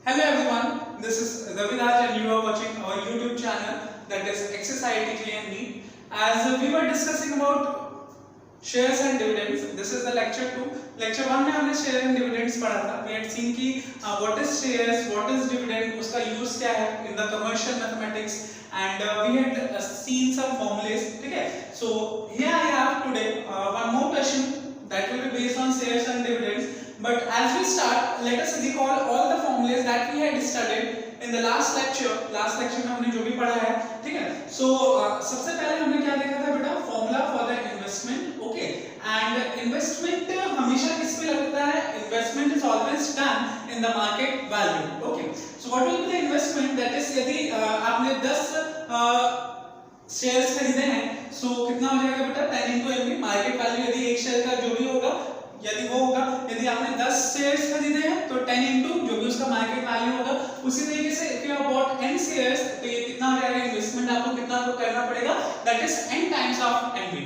Hello everyone, this is Raviraj and you are watching our YouTube channel, that is XSITJNB. As we were discussing about shares and dividends, this is the lecture 2. Lecture 1 में हमने share and dividends पढ़ा था. We had seen कि what is shares, what is dividend, उसका use क्या है in the commercial mathematics, and we had seen some formulas. ठीक है? So here I have today one more question that will be based on shares and dividends. But as we start, let us recall all the formulas that we had studied in the last lecture. Last lecture में हमने जो भी पढ़ा है, ठीक है? So सबसे पहले हमने क्या देखा था बेटा? Formula for the investment, okay? And investment हमेशा किस पे लगता है? Investment is always done in the market value, okay? So what will be the investment? That is यदि आपने 10 शेयर्स खरीदे हैं, so कितना हो जाएगा बेटा? 10 into MB. मार्केट वैल्यू यदि एक शेयर का जो भी होगा यदि वो होगा, यदि आपने 10 शेयर्स खरीदे हैं तो 10 into जो भी उसका मार्केट वैल्यू होगा, उसी तरीके से if you have bought n shares तो ये कितना हो जाएगा? इन्वेस्टमेंट आपको कितना तो करना पड़ेगा, that is n times of MB.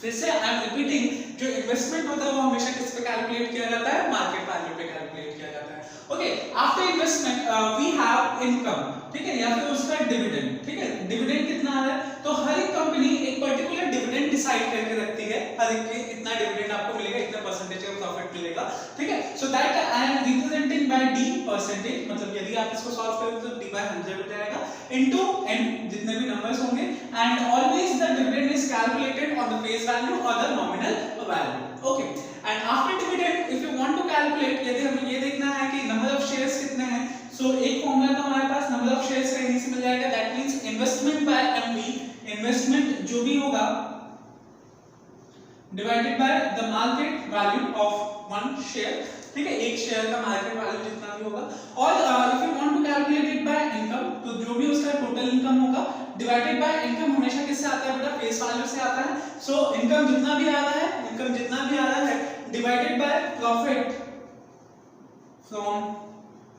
फिर से आई एम रिपीटिंग, जो इन्वेस्टमेंट होता है वो हमेशा किस पे कैलकुलेट किया जाता है? मार्केट वैल्यू पे कैलकुलेट किया जाता है. Okay, after investment we have income, ठीक है, या फिर उसका डिविडेंड. ठीक है, डिविडेंड कितना आ रहा है? तो हर एक कंपनी एक पर्टिकुलर डिविडेंड डिसाइड करके रखती है, हर एक के इतना डिविडेंड आपको मिलेगा, इतना परसेंटेज का प्रॉफिट मिलेगा. ठीक है, so that I am representing by D percentage. मतलब यदि आप इसको सॉल्व करें तो d by 100 हो जाएगा इनटू n, जितने भी नंबर्स होंगे, and always the dividend is calculated on the face value और the nominal value. Okay, and after dividend if you want to calculate, यदि हमें ये देखना है कि नंबर ऑफ शेयर्स कितने हैं, सो एक फॉर्मूला तो हमारे पास नंबर ऑफ शेयर्स का यहीं से मिल जाएगा. That means investment by MV, investment जो भी होगा divided by the market value of one share. ठीक है, एक शेयर का मार्केट वैल्यू जितना भी होगा, और if you want to calculate it by income, तो जो भी उसका टोटल इनकम होगा डिवाइडेड बाय इनकम हमेशा किससे आता है बेटा? फेस वैल्यू से आता है. सो इनकम जितना भी आ रहा है, इनकम जितना भी आ रहा है divided by profit from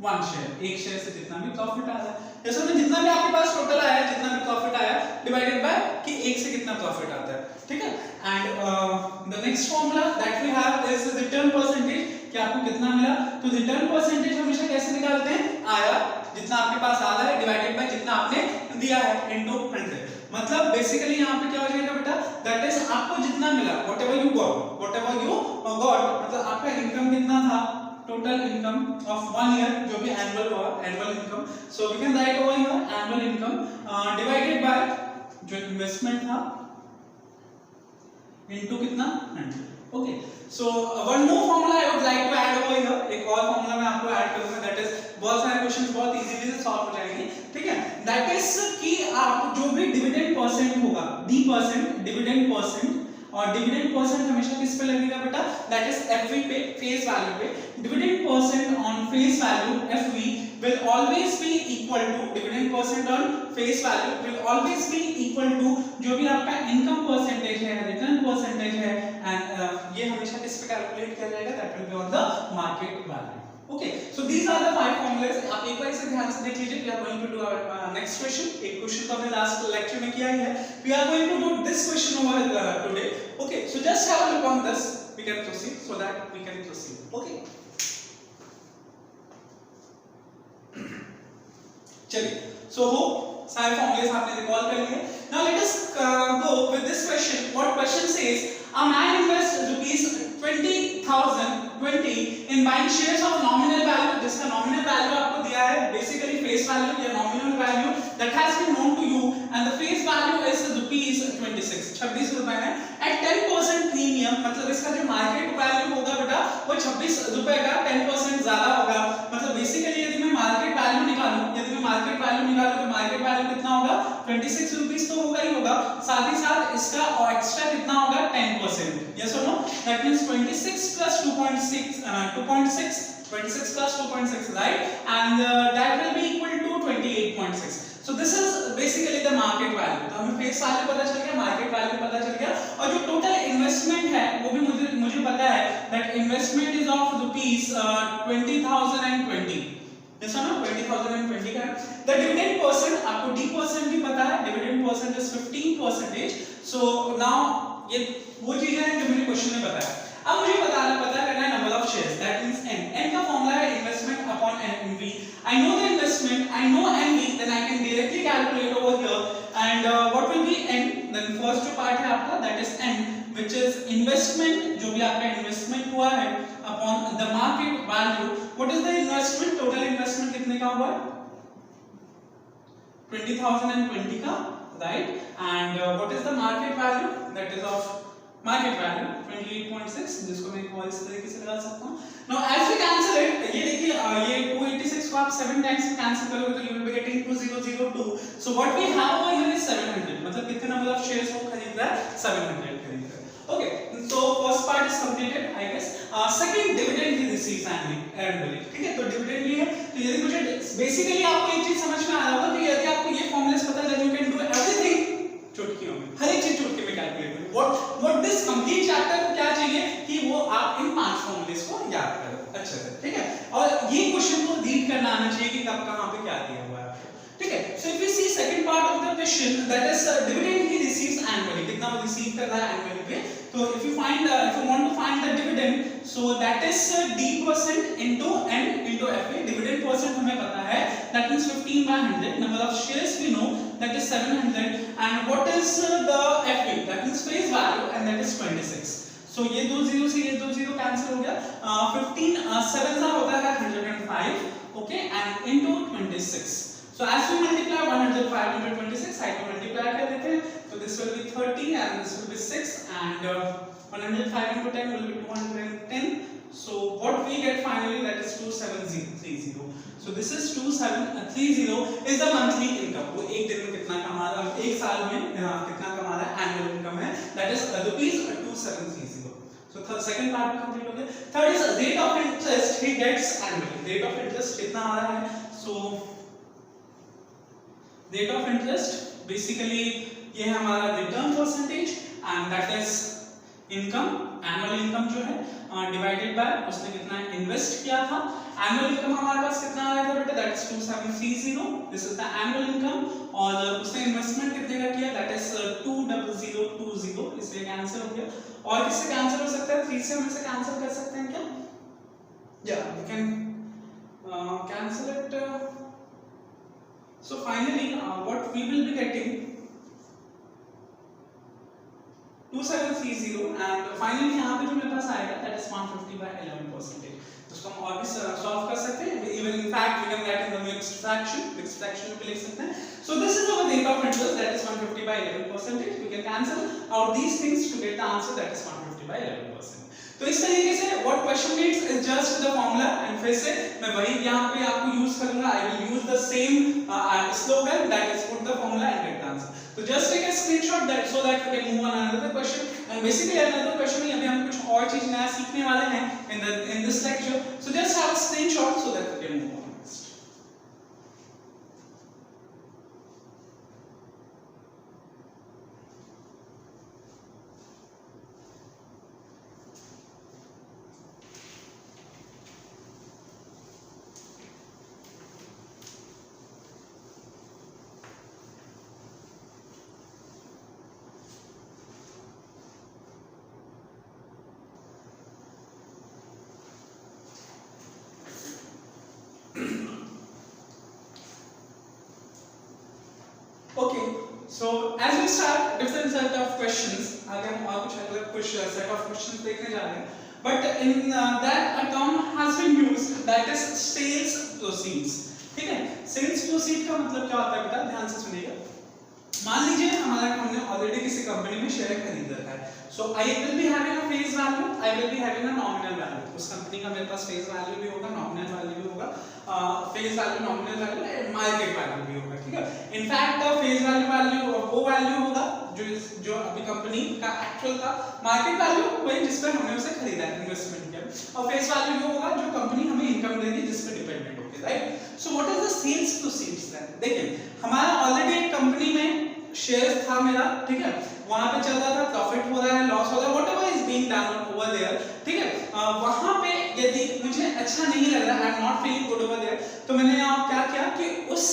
one share, एक शेयर से जितना भी प्रॉफिट आ रहा है, जैसे में जितना भी आपके पास टोटल आया है, जितना भी प्रॉफिट आया डिवाइडेड बाय कि एक से कितना प्रॉफिट आता है. ठीक है, and the next formula that we have is return percentage, कि आपको कितना मिला. तो रिटर्न परसेंटेज हमेशा कैसे निकालते हैं? आया जितना आपके पास आ रहा है डिवाइडेड बाय जितना आपने दिया है इनटू 100. मतलब बेसिकली यहाँ पे क्या हो जाएगा बेटा? दैट इज आपको जितना मिला, व्हाटएवर यू गॉट, मतलब आपका इनकम कितना था? टोटल इनकम ऑफ 1 ईयर, जो भी एनुअल हुआ, annual income. So we can write over here annual income divided by जो इन्वेस्टमेंट था इनटू कितना? 100. Okay, so one more formula I would like to add over here. एक और formula मैं आपको ऐड करूंगा, दैट इज बहुत सारे क्वेश्चंस बहुत इजीली से सॉल्व हो जाएंगे. ठीक है, दैट इज कि आप जो भी डिविडेंड परसेंट होगा, डी परसेंट डिविडेंड परसेंट, और डिविडेंड परसेंट हमेशा किस पे लगेगा बेटा? दैट इज एफवी पे, फेस वैल्यू पे. Dividend percent on face value FV will always be equal to, dividend percent on face value will always be equal to जो भी आपका income percentage है, return percentage है, and ये हमेशा किस पे कैलकुलेट किया जाएगा? that will be on the market value. Okay, so these are the 5 formulas. आप एक बार इसे ध्यान से देख लीजिए. We are going to do our next question. एक क्वेश्चन तो हमने लास्ट लेक्चर में किया ही है. We are going to do this question over today. Okay, so just have a look on this. We can proceed, so that we can proceed. Okay. चलिए, so hope सारे formulas आपने recall कर लिए. Now let us go with this question. What question says? A man invests rupees 20,020 in buying shares of nominal value, जिसका nominal value आपको दिया है basically face value या nominal value that has been known to you, and the face value is rupees 26 रुपए है at 10% premium. मतलब इसका जो मार्केट वैल्यू होगा बेटा वो 26 रुपए का 10% ज्यादा होगा. मतलब बेसिकली यदि मैं मार्केट वैल्यू निकालूं तो मार्केट वैल्यू कितना होगा? 26 रुपीस तो होगा ही होगा, साथ ही साथ इसका और एक्स्ट्रा कितना होगा? 10%. यस और no? That means 26 plus 2.6 26 plus 2.6, right? And that will be equal to 28.6. So this is basically the market value. तो हमें फेस वैल्यू पता चल गया, मार्केट वैल्यू पता चल गया, और जो टोटल इन्वेस्टमेंट है वो भी मुझे पता है. That investment is of rupees 20,020. yes or no? 20,020 का. The dividend percent आपको d परसेंट भी पता है. dividend percent is 15%. So now ये वो चीजें हैं जो मुझे क्वेश्चन में बताया. अब मुझे पता करना है number of shares, that means n. n का फॉर्मूला है investment upon upon NV. I know the investment, I know NV, then I can directly calculate over here. And what will be N? Then first जो part है आपका, that is N, which is investment, जो भी आपका investment हुआ है upon the market value. What is the investment? Total investment कितने का हुआ है? 20,020 का, right? And what is the market value? That is of market value 28.6, जिसको मैं एक और इस तरीके से लगा सकता हूँ. Now as we cancel it, ये देखिए ये 286 को आप 7 times से cancel करोगे तो you will be getting 2002. So what we have over here is 700. मतलब कितने नंबर ऑफ शेयर्स को खरीद रहा है? 700 खरीद रहा है. Okay, so first part is completed, I guess. Second, dividend he receives annually. ठीक है, तो dividend ये है. तो यदि मुझे basically आपको एक चीज समझ में आ रहा होगा कि यदि आपको ये formulas पता है, then you can do everything चुटकियों में, हर एक चीज चुटकी में कैलकुलेट करो. What this complete chapter को क्या चाहिए कि वो आप इन 5 formulas को याद करो अच्छे से, ठीक है. और ये क्वेश्चन को रीड करना आना चाहिए कि कब कहाँ पे क्या दिया हुआ है, ठीक है. So if we see second part of the question, that is dividend he receives annually, कितना वो रिसीव कर रहा है annually पे. तो if you want to find the dividend, so that is D% into N into FA. Dividend percent हमें पता है, that means 15/100. Number of shares we know, that is 700. And what is the FA? That means face value, and that is 26. So ये दो zero से ये दो zero cancel हो गया. 15 7 सा होता है 105, okay, and into 26. So as we multiply 105 into 26, I can multiply कर देते हैं. So this will be 30 and this will be 6, and 105 into 10 will be 210. So what we get finally, that is 2730. So this is 2730 is the monthly income. वो एक दिन में कितना कमा रहा है, एक साल में कितना कमा रहा है, annual income है, that is rupees 2730. So second part complete हो गया. Third is rate of interest he gets annually. Rate of interest कितना आ रहा है? So rate of interest basically ये है हमारा return percentage, and that is income, annual income जो है divided by उसने कितना इन्वेस्ट किया था. annual income हमारे पास कितना आया था बेटा, that is 2730. this is the annual income. और उसने इन्वेस्टमेंट कितने का किया, that is 20020, इसलिए कैंसिल हो गया. और किससे कैंसिल हो सकता है? 3 से हम इसे कैंसिल कर सकते हैं क्या? Yeah, we can cancel it. So finally what we will be getting 2730, and finally यहाँ पे जो मेरे पास आएगा, that is 150/11%. उसको हम और भी सॉल्व कर सकते हैं. Even in fact we can get in the mixed fraction में भी लिख सकते हैं. So this is our rate of interest, that is 150/11%. We can cancel out these things to get the answer, that is 150/11%. तो इस तरीके से what question needs is just the formula, and फिर से मैं वही यहाँ पे आपको यूज करूँगा. I will use the same slogan, that is put the formula and get the answer. So just take a screenshot that so that you can move on another question. And basically another question में अभी हम कुछ और चीज नया सीखने वाले हैं in this lecture. So just have a screenshot so that you can move on. Okay, so as we start different set of questions, आगे हम और कुछ अलग कुछ set of questions देखने जा रहे हैं. But in that a term has been used, that is sales proceeds. ठीक है, sales proceed का मतलब क्या होता है बेटा, ध्यान से सुनिएगा. मान लीजिए हमने ऑलरेडी किसी कंपनी में शेयर खरीद रखा है. So I will be having a face value, I will be having a nominal value. उस कंपनी का मेरे पास face value भी होगा, nominal value भी होगा, face value, nominal value, market value भी होगा. ठीक है. In fact face value वो value होगा जो अभी कंपनी का actual का, market value वही जिस पर हमने उसे खरीदा है, इन्वेस्टमेंट किया, और face value वो होगा जो कंपनी हमें इनकम देगी जिस पर डिपेंडेंट होगी, right. So what is the sales proceeds then? देखिए हमारा ऑलरेडी एक कंपनी में शेयर था मेरा, ठीक है, वहां पे चल रहा था, प्रॉफिट हो रहा है, लॉस हो रहा है, whatever is being done over there, ठीक है. वहां पे यदि मुझे अच्छा नहीं लग रहा, I am not feeling good over there, तो मैंने यहाँ क्या किया कि उस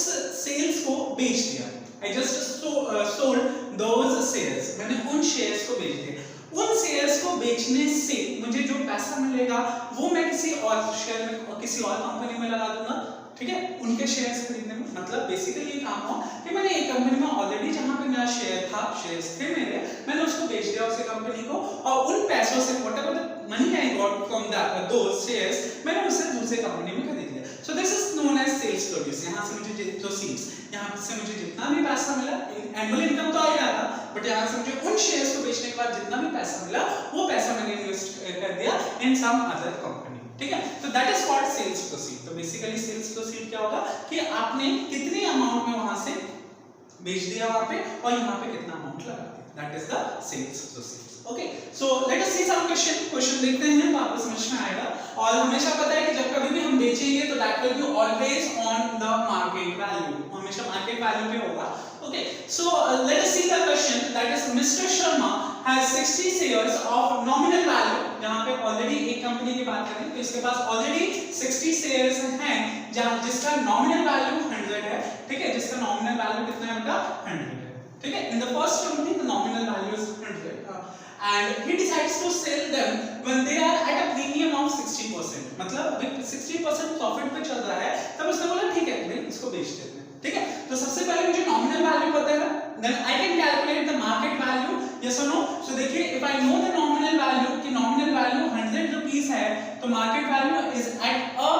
सेल्स को बेच दिया. I just sold those shares, मैंने उन शेयर्स को बेच दिया. उन शेयर्स को बेचने से मुझे जो पैसा मिलेगा वो मैं किसी और शेयर में किसी और कंपनी में लगा दूंगा, ठीक है, उनके शेयर्स खरीदने में। मतलब बेसिकली ये काम हुआ कि मैंने एक कंपनी में ऑलरेडी जहां पे मेरा शेयर था, शेयर्स थे मेरे, मैंने उसको बेच दिया उस कंपनी को, और उन पैसों से whatever the money I got from those shares मैंने उसे दूसरे कंपनी में खरीद लिया। So this is known as sales produce. यहां से मुझे प्रोसीड्स, यहां से मुझे जितना भी पैसा मिला, एनुअल इनकम तो आ ही रहा था, बट यहां से मुझे उन शेयर्स को बेचने के बाद जितना भी पैसा मिला वो पैसा मैंने इन्वेस्ट कर दिया इन सम अदर कंपनी, ठीक है। तो that is called sales proceed. तो बेसिकली सेल्स प्रोसीड क्या होगा कि आपने कितनी अमाउंट में वहां से बेच दिया वहां पे और यहां पे कितना अमाउंट लगा दिया, that is the sales proceed. Okay, so let us see some question देखते हैं तो आपको समझ में आएगा। और हमेशा पता है कि जब कभी भी हम बेचेंगे तो that will be always on the market value, हमेशा मार्केट वैल्यू पे होगा। Okay, so let us see the question that is mister Sharma has 60 shares of nominal value। यहाँ पे ऑलरेडी एक कंपनी की बात करें तो इसके पास ऑलरेडी 60 शेयर्स हैं जहाँ जिसका नॉमिनल वैल्यू 100 है, ठीक है, जिसका नॉमिनल वैल्यू कितना है बेटा 100 है, ठीक है। In the first company the nominal value is 100 and he decides to sell them when they are at a premium of 60%। मतलब अभी 60% प्रॉफिट पे चल रहा है, तब उसने बोला ठीक है भाई इसको बेच देते हैं, ठीक है। तो सबसे पहले मुझे नॉमिनल वैल्यू पता है, then I can calculate the market value, yes or no। so देखिए if I know the nominal value कि nominal value 100 रुपीस है तो market value is at a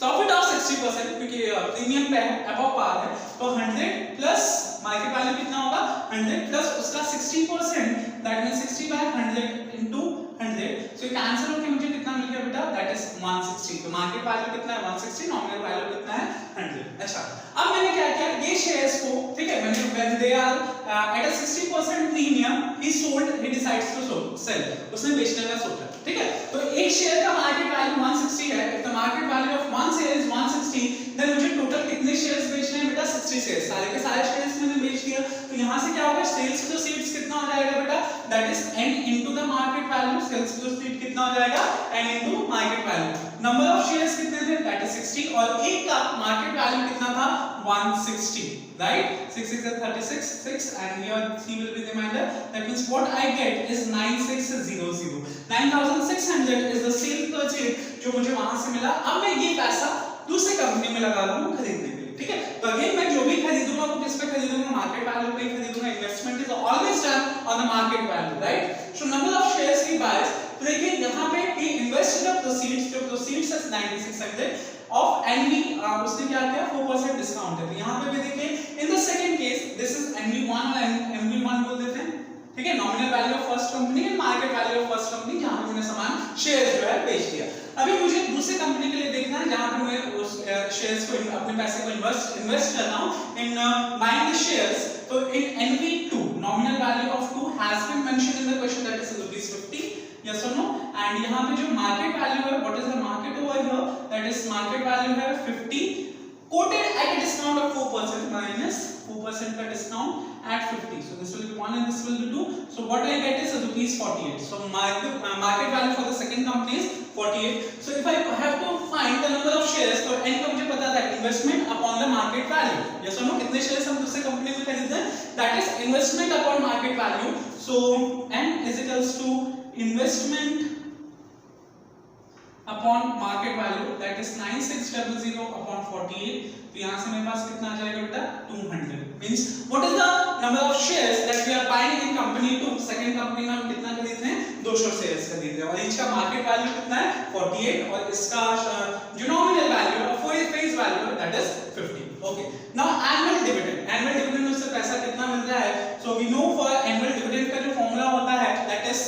profit of 60% क्योंकि प्रीमियम पे है, above par है, तो 100 प्लस मार्केट वैल्यू कितना होगा 100 प्लस उसका 60%, दैट मींस 60 बाय 100 इनटू 100। सो एक आंसर होके मुझे कितना मिल गया बेटा, दैट इज 160। तो मार्केट वैल्यू कितना है 160, नॉमिनल वैल्यू कितना है 100। अच्छा, अब मैंने क्या किया, ये शेयर्स को, ठीक है, मैंने when they are at a 60% premium he sold, he decides to sell, उसने बेचने का सोचा, ठीक है। तो एक शेयर का मार्केट वैल्यू 160 है, if the market value of one share is 160, then मुझे टोटल कितने शेयर्स बेचने हैं बेटा 60 शेयर्स, सारे के सारे शेयर्स मैंने बेच दिया। तो यहां से क्या होगा, सेल्स प्रोसीड्स कितना हो जाएगा बेटा, that is n into the market value. Sales proceed कितना हो जाएगा n into market value. Number of shares कितने थे, दैट इज 60, और एक का मार्केट वैल्यू कितना था 160, right. 6 6 36 6 and here 3 will be the remainder, that means what I get is 9600। 9600 is the sale proceed जो मुझे वहां से मिला। अब मैं ये पैसा दूसरी कंपनी में लगा लूं खरीदने के लिए, ठीक है। तो अगेन मैं जो भी खरीदूंगा वो किस पे खरीदूंगा, मार्केट वैल्यू पे खरीदूंगा। Investment is always done on the market value, right. So number of shares ही बायस, तो देखिए यहां पे ही इन्वेस्ट द प्रोसीड्स, जो प्रोसीड्स है 9600 ऑफ एनवी, उसने क्या किया 4% डिस्काउंट है। तो यहां पे भी देखिए in the second case this is एनवी1 और एनवी1 बोल देते हैं, ठीक है। Nominal value of first company and market value of first company, जहां पे मैंने सामान शेयर्स जो है बेच दिया। अभी मुझे दूसरी कंपनी के लिए देखना है जहां पे मैं उस शेयर्स को, अपने पैसे को इन्वेस्ट कर रहा हूं इन बाइंग द शेयर्स। तो इन एनवी2 nominal value of 2 has been mentioned in the question, that is ₹50, yes or no। And यहां पे जो मार्केट वैल्यू है, what is the market over here, that is market value है 50 quoted at a discount of 4% minus 4% का discount at 50, so this will be 1 and this will be 2, so what I get is ₹48। so market value for the second company is 48। so if I have to find the number of shares, तो n का मुझे पता था investment upon the market value, yes or no, कितने shares हम दूसरे company में खरीदते हैं, that is investment upon market value। so n is equals to investment upon market value, that is 9600 upon 48। तो यहां से मेरे पास कितना आ जाएगा बेटा 200। Means what is the number of shares that we are buying in company 2, second company में हम कितना खरीदते हैं 200 शेयर्स खरीदते हैं, और इसका मार्केट वैल्यू कितना है 48, और इसका जो नॉमिनल वैल्यू और फेस वैल्यू है that is 50। Okay, now annual dividend में उससे पैसा कितना मिल रहा है। So we know for annual dividend का जो फॉर्मूला होता है that is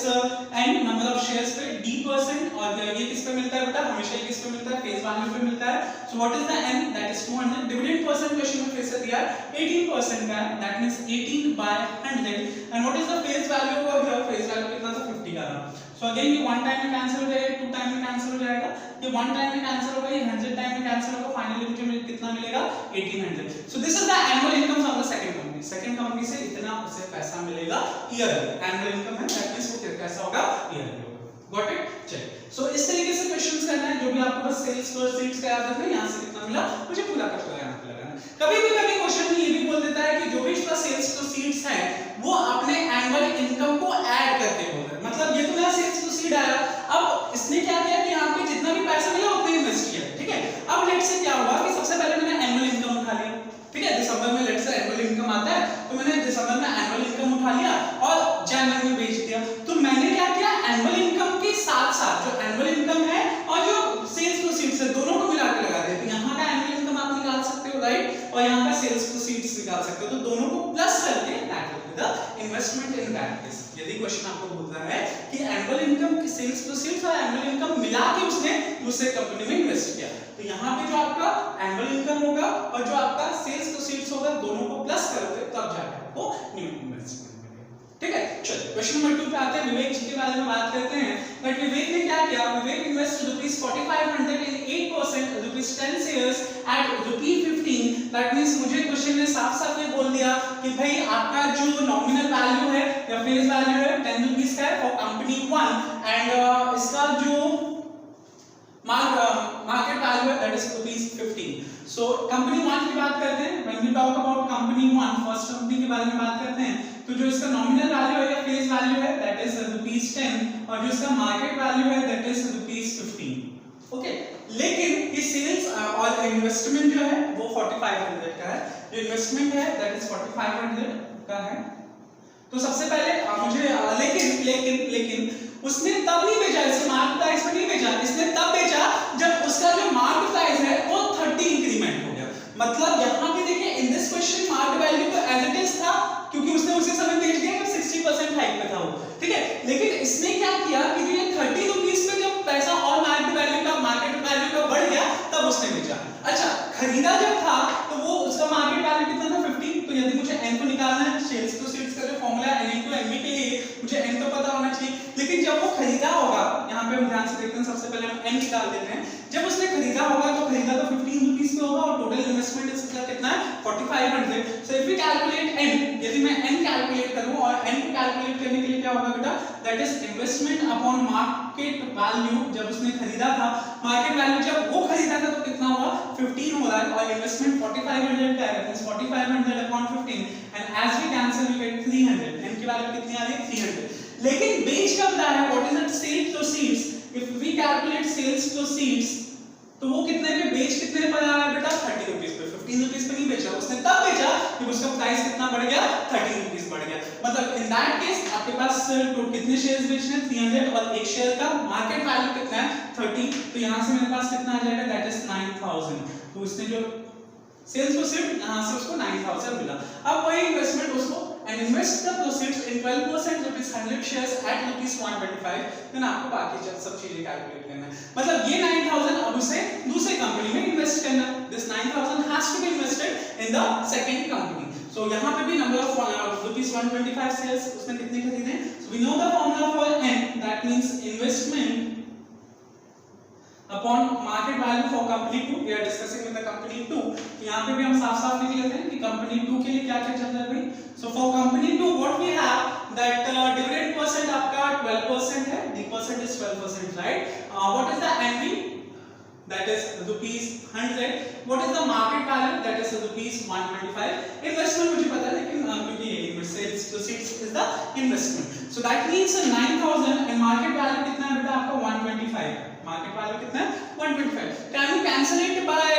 n number of shares पे d%, और ये किस पे मिलता है बेटा, हमेशा ये किस पे मिलता है, फेस वैल्यू पे मिलता है। So what is the n, that is 200। Dividend percent question में फिर से दिया 18% का है, that means 18 by 100, and what is the face value over here, face value कितना था 50 का था। सो अगेन ये 1 टाइम में कैंसिल हो जाएगा, 2 टाइम में कैंसिल हो जाएगा, ये 1 टाइम में कैंसिल होगा, ये 100 टाइम में कैंसिल होगा, फाइनली मुझे कितना मिलेगा 1800। सो this is the annual income from the second company. Second company से इतना उसे पैसा मिलेगा ईयरली, एनुअल इनकम है, दैट मींस वो कैसा होगा ईयरली होगा। Got it? चलिए, सो इस तरीके से क्वेश्चंस करना है, जो भी आपको बस सेल्स प्रोसीड्स का याद रखना है, यहाँ से कितना मिला मुझे पूरा करके यहाँ पे लगाना। कभी क्वेश्चन में ये भी बोल देता है कि जो भी इसका सेल्स प्रोसीड्स है वो अपने एनुअल इनकम को ऐड करके बोल रहा है। मतलब ये तो मेरा सेल्स प्रोसीड आया, अब इसने क्या किया कि यहाँ पे जितना भी पैसा मिला उतना इन्वेस्ट किया, ठीक है। अब लेट्स से क्या हुआ कि सबसे पहले मैंने एनुअल इनकम उठा लिया, ठीक है। दिसंबर में लेट्स से एनुअल इनकम आता है, तो मैंने दिसंबर में एनुअल इनकम उठा लिया और जनवरी में बेच दिया। तो मैंने क्या किया, एनुअल इनकम के साथ साथ जो एनुअल इनकम है और जो सेल्स प्रोसीड्स है दोनों को मिला के लगा दिया। तो यहाँ का एनुअल इनकम आप निकाल सकते हो, राइट, और यहाँ का सेल्स प्रोसीड्स निकाल सकते हो, तो दोनों को प्लस करके that will be the investment in that case. यदि क्वेश्चन आपको बोल रहा है कि एनुअल इनकम की सेल्स प्रोसीड्स और एनुअल इनकम मिला के उसने दूसरे कंपनी में इन्वेस्ट किया, तो यहाँ पे जो आपका एनुअल इनकम होगा और जो आपका सेल्स प्रोसीड्स होगा दोनों को प्लस करोगे तो अब जाके आपको न्यू इन्वेस्टमेंट मिलेगा, ठीक है। चलिए क्वेश्चन नंबर 2 पे आते हैं। विवेक जी के बारे में बात करते हैं। बट विवेक ने क्या किया, Vivek invest ₹4500 in 8% ₹10 shares at ₹15। That means मुझे क्वेश्चन ने साफ-साफ ये बोल दिया कि भाई आपका जो नॉमिनल वैल्यू है या फेस वैल्यू है 10 रुपीस का है फॉर कंपनी 1 एंड इसका जो market value है that is ₹15। so कंपनी 1 की बात करते हैं। when we talk about company 1 first company के बारे में बात करते हैं, तो जो इसका नॉमिनल वैल्यू है या फेस वैल्यू है that is ₹10 और जो इसका मार्केट वैल्यू है that is ₹15। ओके, लेकिन ये सेल्स और इन्वेस्टमेंट जो है वो 4500 का है। जो इन्वेस्टमेंट है that is 4500 का है। तो सबसे पहले मुझे लेकिन उसने तब नहीं बेचा, इसके मार्केट प्राइस पे नहीं बेचा, इसने तब बेचा जब उसका जो मार्केट प्राइस है वो 30 इंक्रीमेंट हो गया। मतलब यहाँ पे देखिए in this question market value तो एज इट इज था क्योंकि उसने उसी समय बेच दिया जब 60% हाइक पे था वो, ठीक है। लेकिन इसने क्या किया कि जो ये 30 रुपीस पे जब पैसा और मार्केट वैल्यू का बढ़ गया तब उसने बेचा। अच्छा, खरीदा जब था तो वो उसका मार्केट वैल्यू कितना था 15। तो यदि मुझे n को निकालना है, सेल्स प्रोसीड्स का जो फॉर्मूला है n * mv के लिए मुझे n तो पता होना चाहिए, लेकिन जब वो खरीदा होगा, यहाँ पे हम ध्यान से देखते हैं, सबसे पहले हम n निकाल देते हैं। जब उसने खरीदा होगा तो खरीदा तो 15 रुपीस पे होगा और टोटल इन्वेस्टमेंट इसका कितना है 4500। So if we calculate n, यदि मैं n कैलकुलेट करूं और n को कैलकुलेट करने के लिए क्या होगा बेटा, that is investment upon market value. जब उसने खरीदा था, मार्केट वैल्यू जब वो खरीदा था तो कितना हुआ 15 हो रहा है और इन्वेस्टमेंट 4500 का है, means 4500 upon 15 and as we cancel we get 300। n की वैल्यू कितनी आ रही है 300। लेकिन बेच कब रहा है, what is that sales proceeds. If we calculate sales proceeds तो वो कितने पे बेच कितने पर आ रहा है बेटा 30 रुपीस पे, 15 रुपीस पे नहीं बेचा, उसने तब बेचा जब उसका प्राइस कितना बढ़ गया 30 रुपीस बढ़ गया। मतलब इन दैट केस आपके पास कितने शेयर्स बेचने हैं 300 और एक शेयर का मार्केट वैल्यू कितना है 30। तो यहां से मेरे पास कितना आ जाएगा दैट इज 9000। तो उसने जो सेल्स प्रोसीड यहां से उसको 9000 मिला। अब वही इन्वेस्टमेंट उसको and invest the proceeds in 12% rupees 100 shares at rupees 125, then आपको बाकी सब चीजें कैलकुलेट करना है। मतलब ये 9000 अब उसे दूसरे कंपनी में इन्वेस्ट करना है। This 9000 has to be invested in the second company. So यहाँ पे भी number of rupees 125 shares उसने कितने खरीदे। So we know the formula for n, that means investment upon market value for company 2. We are discussing with the company 2. तो यहाँ पे भी हम साफ-साफ लिख लेते हैं कि कंपनी 2 के लिए क्या-क्या चल रहा है भाई। So for company 2 what we have that dividend percent आपका 12% है, D percent is 12%, right? What is the NV? That is ₹100. What is the market value? That is ₹125. Investment मुझे पता है लेकिन क्योंकि sales proceeds is the investment. So that means 9000 and market value कितना है बेटा आपका 125. मार्केट वैल्यू कितना है 125. Can you cancel it by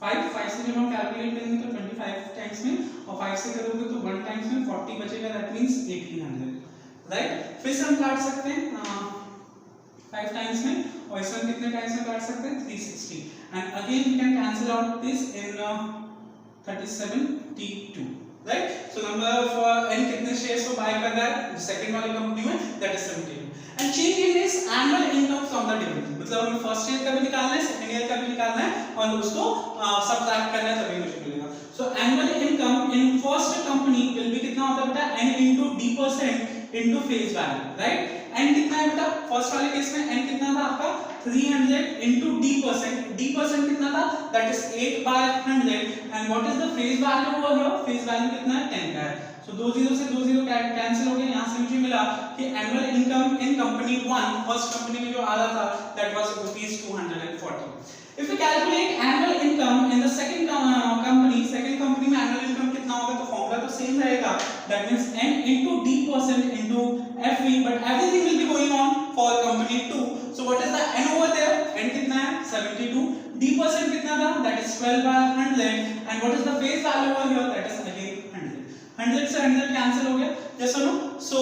5 से जब हम कैलकुलेट करेंगे तो 25 टाइम्स में और 5 से करोगे तो 1 टाइम्स में 40 बचेगा, दैट मींस 1800, राइट। फिर से हम काट सकते हैं 5 टाइम्स में और इसमें कितने टाइम्स में काट सकते हैं 360 and again we can cancel out this in 37T2, right. So number of n कितने शेयर्स को बाय कर रहा है सेकंड वाली कंपनी में, that is 72 and change in this annual income from the dividend. मतलब हमें फर्स्ट ईयर का भी निकालना है, सेकंड ईयर का भी निकालना है और उसको सबट्रैक्ट करना है तभी मुझे मिलेगा। सो annual income in first company will be कितना होता है बेटा n into d% into face value, right. n कितना है बेटा फर्स्ट वाले केस में n कितना था आपका 300 into d%, d% कितना था that is 8/100 and what is the face value over here, face value कितना है 10 का है। सो 2 जीरो से 2 जीरो कैंसिल हो गया, यहाँ से मुझे मिला कि annual income in company 1, first company में जो आ रहा था that was ₹240. If we calculate annual income in the second company में annual income कितना होगा, तो फॉर्मूला तो सेम रहेगा, that means n into d% into FV, but everything will be going on for company 2. So what is the n over there? N कितना है 72, d% कितना था, that is 12/100, and what is the face value over here, that is again 100. 100 से 100 cancel हो गया, yes or no? So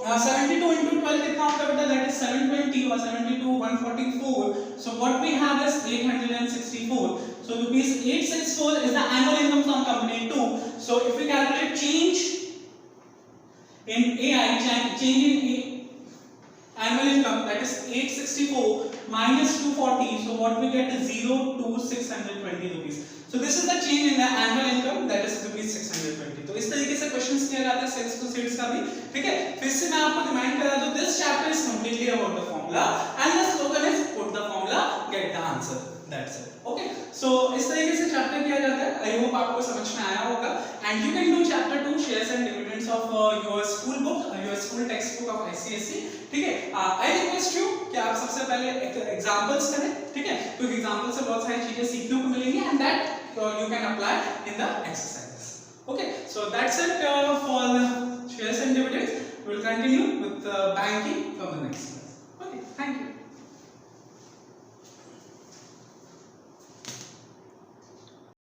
72 into 12 कितना होगा बेटा, that is 720, और 72 144. So what we have is 864. So rupees 864 is the annual income from company 2. So if we calculate change in AI, change in annual income, that is 864 minus 240. So what we get is 0 to 620 rupees. So this is the change in the annual income, that is rupees 620. तो इस तरीके से questions किया जाता है sales to sales का भी, ठीक है। फिर से मैं आपको रिमाइंड करा दूं, this chapter is completely about the formula and the slogan is put the formula get the answer, that's it. Okay, so इस तरीके से चैप्टर किया जाता है। आई होप आपको समझ में आया होगा and you can do chapter 2 shares and dividends of your school book, your school text book of ICSE, ठीक है। आई रिक्वेस्ट यू कि आप सबसे पहले एग्जांपल्स करें, ठीक है, क्योंकि एग्जांपल से बहुत सारी चीजें सीखने को मिलेंगी and that you can apply in the exercises. Okay, so that's it for shares and dividends. We will continue with banking from the next class. Okay, thank you.